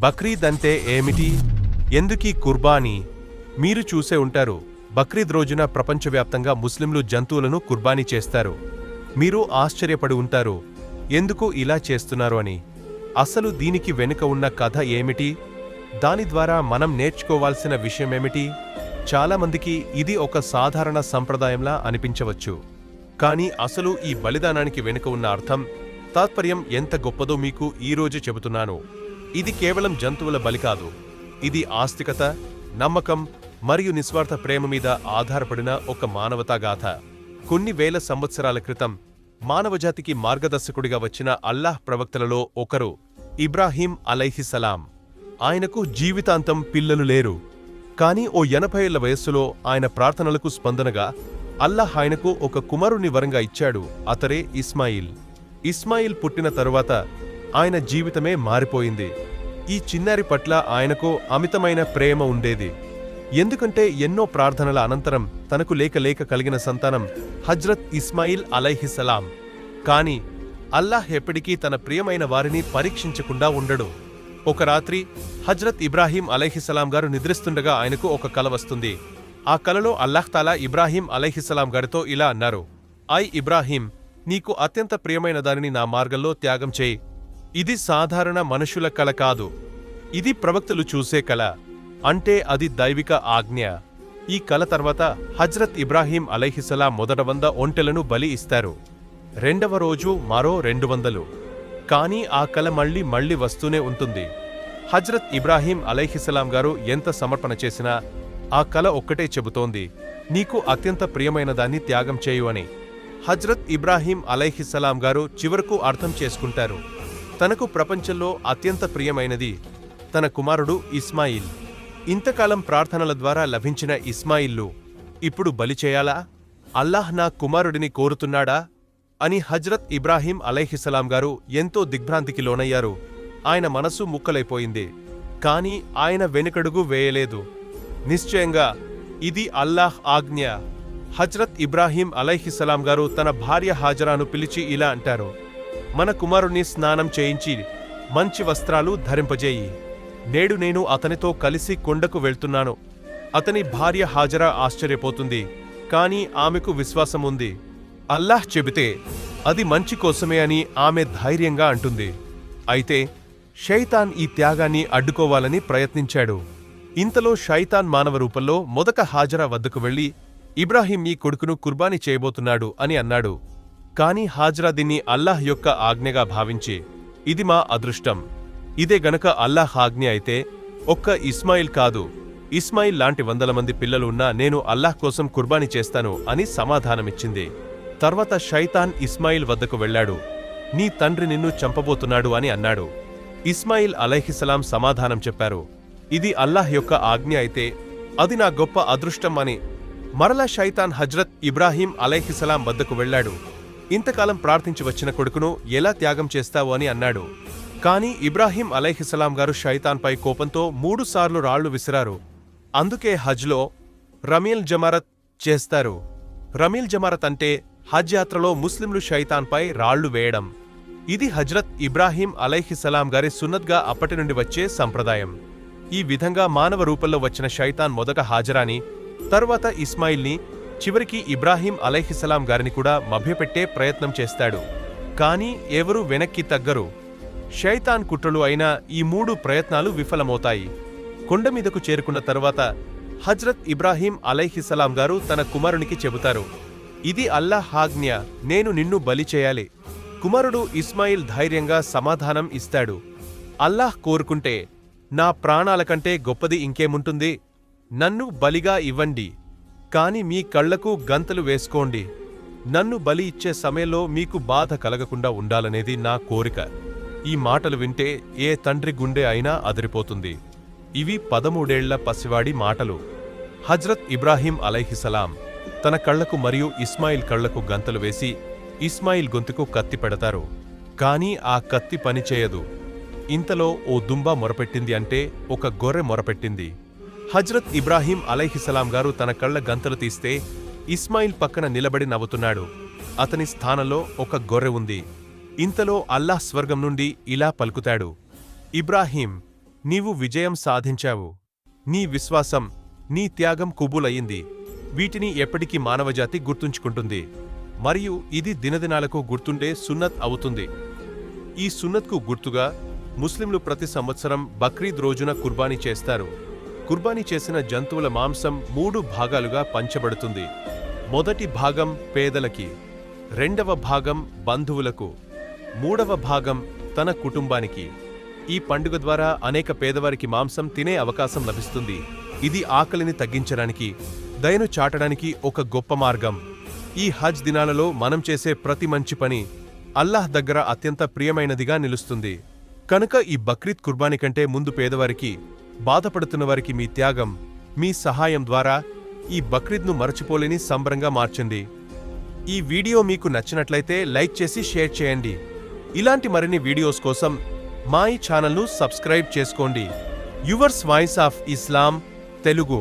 బక్రీద్ అంటే ఏమిటి? ఎందుకీ కుర్బానీ? మీరు చూసే ఉంటారు, బక్రీద్ రోజున ప్రపంచవ్యాప్తంగా ముస్లింలు జంతువులను కుర్బానీ చేస్తారు. మీరు ఆశ్చర్యపడి ఉంటారు, ఎందుకు ఇలా చేస్తున్నారు అని. అసలు దీనికి వెనుక ఉన్న కథ ఏమిటి? దాని ద్వారా మనం నేర్చుకోవాల్సిన విషయమేమిటి? చాలామందికి ఇది ఒక సాధారణ సంప్రదాయంలా అనిపించవచ్చు. కానీ అసలు ఈ బలిదానానికి వెనుక ఉన్న అర్థం, తాత్పర్యం ఎంత గొప్పదో మీకు ఈరోజు చెబుతున్నాను. ఇది కేవలం జంతువుల బలి కాదు. ఇది ఆస్తికత, నమ్మకం మరియు నిస్వార్థ ప్రేమ మీద ఆధారపడిన ఒక మానవతాగాథ. కొన్ని వేల సంవత్సరాల క్రితం మానవజాతికి మార్గదర్శకుడిగా వచ్చిన అల్లాహ్ ప్రవక్తలలో ఒకరు ఇబ్రాహీం అలైహిస్సలాం. ఆయనకు జీవితాంతం పిల్లలు లేరు. కానీ ఓ 80 ఏళ్ల వయస్సులో ఆయన ప్రార్థనలకు స్పందనగా అల్లాహ్ ఆయనకు ఒక కుమారుని వరంగా ఇచ్చాడు. అతడే ఇస్మాయిల్. ఇస్మాయిల్ పుట్టిన తరువాత ఆయన జీవితమే మారిపోయింది. ఈ చిన్నారి పట్ల ఆయనకు అమితమైన ప్రేమ ఉండేది. ఎందుకంటే ఎన్నో ప్రార్థనల అనంతరం తనకు లేక కలిగిన సంతానం హజ్రత్ ఇస్మాయిల్ అలైహిస్సలాం. కాని అల్లాహ్ ఎప్పటికీ తన ప్రియమైన వారిని పరీక్షించకుండా ఉండడు. ఒక రాత్రి హజ్రత్ ఇబ్రాహీం అలైహిస్సలాం గారు నిద్రిస్తుండగా ఆయనకు ఒక కల వస్తుంది. ఆ కలలో అల్లాహ్ తాలా ఇబ్రాహీం అలైహిస్సలాం గారితో ఇలా అన్నారు: ఐ ఇబ్రాహీం, నీకు అత్యంత ప్రియమైన దానిని నా మార్గంలో త్యాగం చేయి. ఇది సాధారణ మనుషుల కల కాదు, ఇది ప్రవక్తలు చూసే కల. అంటే అది దైవిక ఆజ్ఞ. ఈ కల తర్వాత హజ్రత్ ఇబ్రాహీం అలైహిస్సలాం మొదట 100 ఒంటెలను బలి ఇస్తారు. రెండవ రోజు మరో 200. కానీ ఆ కల మళ్లీ వస్తూనే ఉంటుంది. హజ్రత్ ఇబ్రాహీం అలైహిస్సలాం గారు ఎంత సమర్పణ చేసినా ఆ కల ఒక్కటే చెబుతోంది: నీకు అత్యంత ప్రియమైన దాన్ని త్యాగం చేయు అని. హజ్రత్ ఇబ్రాహీం అలైహిస్సలాం గారు చివరకు అర్థం చేసుకుంటారు, తనకు ప్రపంచంలో అత్యంత ప్రియమైనది తన కుమారుడు ఇస్మాయిల్. ఇంతకాలం ప్రార్థనల ద్వారా లభించిన ఇస్మాయిల్లు ఇప్పుడు బలి చేయాలా? అల్లాహ్ నా కుమారుడిని కోరుతున్నాడా అని హజ్రత్ ఇబ్రాహీం అలైహిస్సలాం గారు ఎంతో దిగ్భ్రాంతికి లోనయ్యారు. ఆయన మనసు ముక్కలైపోయింది. కాని ఆయన వెనుకడుగు వేయలేదు. నిశ్చయంగా ఇది అల్లాహ్ ఆజ్ఞ. హజ్రత్ ఇబ్రాహీం అలైహిస్సలాం గారు తన భార్య హాజరాను పిలిచి ఇలా అంటారు: మన కుమారుణ్ణి స్నానం చేయించి మంచి వస్త్రాలు ధరింపజేయి. నేడు నేను అతనితో కలిసి కొండకు వెళ్తున్నాను. అతని భార్య హాజరా ఆశ్చర్యపోతుంది, కాని ఆమెకు విశ్వాసముంది. అల్లాహ్ చెబితే అది మంచి కోసమే అని ఆమె ధైర్యంగా అంటుంది. అయితే షైతాన్ ఈ త్యాగాన్ని అడ్డుకోవాలని ప్రయత్నించాడు. ఇంతలో షైతాన్ మానవ రూపంలో మొదట హాజరా వద్దకు వెళ్లి ఇబ్రాహీం ఈ కొడుకును కుర్బానీ చేయబోతున్నాడు అని అన్నాడు. కాని హాజరా దీన్ని అల్లాహ్ యొక్క ఆజ్ఞగా భావించి, ఇది మా అదృష్టం, ఇదే గనక అల్లాహ్ ఆజ్ఞ అయితే ఒక్క ఇస్మాయిల్ కాదు, ఇస్మాయిల్ లాంటి 100 మంది పిల్లలు ఉన్నా నేను అల్లాహ్ కోసం కుర్బానీ చేస్తాను అని సమాధానమిచ్చింది. తర్వాత షైతాన్ ఇస్మాయిల్ వద్దకు వెళ్లాడు. నీ తండ్రి నిన్ను చంపబోతున్నాడు అని అన్నాడు. ఇస్మాయిల్ అలైహిస్సలాం సమాధానం చెప్పారు: ఇది అల్లాహ్ యొక్క ఆజ్ఞ అయితే అది నా గొప్ప అదృష్టం అని. మరలా షైతాన్ హజ్రత్ ఇబ్రాహీం అలైహిస్సలాం వద్దకు వెళ్లాడు. ఇంతకాలం ప్రార్థించి వచ్చిన కొడుకును ఎలా త్యాగం చేస్తావు అని అన్నాడు. కాని ఇబ్రాహీం అలైహిస్సలాం గారు షైతాన్పై కోపంతో 3 సార్లు రాళ్లు విసిరారు. అందుకే హజ్లో రమీల్ జమారత్ చేస్తారు. రమీల్ జమారత్ అంటే హజ్ యాత్రలో ముస్లింలు షైతాన్పై రాళ్లు వేయడం. ఇది హజ్రత్ ఇబ్రాహీం అలైహిస్సలాం గారి సున్నత్గా అప్పటి నుండి వచ్చే సంప్రదాయం. ఈ విధంగా మానవ రూపంలో వచ్చిన షైతాన్ మొదట హాజరాని, తరువాత ఇస్మాయిల్ని, చివరికి ఇబ్రాహీం అలైహిస్సలాం గారిని కూడా మభ్యపెట్టే ప్రయత్నం చేస్తాడు. కాని ఎవరూ వెనక్కి తగ్గరు. షైతాన్ కుట్రలు అయిన ఈ 3 ప్రయత్నాలు విఫలమవుతాయి. కొండమీదకు చేరుకున్న తరువాత హజ్రత్ ఇబ్రాహీం అలైహిస్సలాం గారు తన కుమారునికి చెబుతారు: ఇది అల్లాహ్ ఆజ్ఞ, నేను నిన్ను బలి చేయాలి. కుమారుడు ఇస్మాయిల్ ధైర్యంగా సమాధానం ఇస్తాడు: అల్లాహ్ కోరుకుంటే నా ప్రాణాల కంటే గొప్పది ఇంకేముంటుంది? నన్ను బలిగా ఇవ్వండి. కాని మీ కళ్లకు గంతలు వేసుకోండి. నన్ను బలి ఇచ్చే సమయంలో మీకు బాధ కలగకుండా ఉండాలనేది నా కోరిక. ఈ మాటలు వింటే ఏ తండ్రి గుండె అయినా అదిరిపోతుంది. ఇవి 13 ఏళ్ల పసివాడి మాటలు. హజ్రత్ ఇబ్రాహీం అలైహిస్సలాం తన కళ్లకు మరియు ఇస్మాయిల్ కళ్లకు గంతలు వేసి ఇస్మాయిల్ గొంతుకు కత్తి పెడతారు. కాని ఆ కత్తి పనిచేయదు. ఇంతలో ఓ దుంబ మొరపెట్టింది, అంటే ఒక గొర్రె మొరపెట్టింది. హజ్రత్ ఇబ్రాహీం అలైహిస్సలాం గారు తన కళ్ల గంతలు తీస్తే ఇస్మాయిల్ పక్కన నిలబడి నవ్వుతున్నాడు. అతని స్థానంలో ఒక గొర్రె ఉంది. ఇంతలో అల్లాహ్ స్వర్గం నుండి ఇలా పలుకుతాడు: ఇబ్రాహీం, నీవు విజయం సాధించావు. నీ విశ్వాసం, నీ త్యాగం కుబూలయ్యింది. వీటిని ఎప్పటికీ మానవజాతి గుర్తుంచుకుంటుంది. మరియు ఇది దినదినాలకు గుర్తుండే సున్నత్ అవుతుంది. ఈ సున్నత్కు గుర్తుగా ముస్లింలు ప్రతి సంవత్సరం బక్రీద్ రోజున కుర్బానీ చేస్తారు. కుర్బానీ చేసిన జంతువుల మాంసం 3 భాగాలుగా పంచబడుతుంది. మొదటి భాగం పేదలకి, రెండవ భాగం బంధువులకు, మూడవ భాగం తన కుటుంబానికి. ఈ పండుగ ద్వారా అనేక పేదవారికి మాంసం తినే అవకాశం లభిస్తుంది. ఇది ఆకలిని తగ్గించడానికి, దయను చాటడానికి ఒక గొప్ప మార్గం. ఈ హజ్ దినాలలో మనం చేసే ప్రతి మంచి పని అల్లాహ్ దగ్గర అత్యంత ప్రియమైనదిగా నిలుస్తుంది. కనుక ఈ బక్రీద్ కుర్బానీ కంటే ముందు పేదవారికి, బాధపడుతున్న వారికి మీ త్యాగం, మీ సహాయం ద్వారా ఈ బక్రీద్ను మరచిపోలేని సంబరంగా మార్చండి. ఈ వీడియో మీకు నచ్చినట్లయితే లైక్ చేసి షేర్ చేయండి. ఇలాంటి మరిన్ని వీడియోస్ కోసం మా ఈ ఛానల్ను సబ్స్క్రైబ్ చేసుకోండి. Yours voice of Islam Telugu.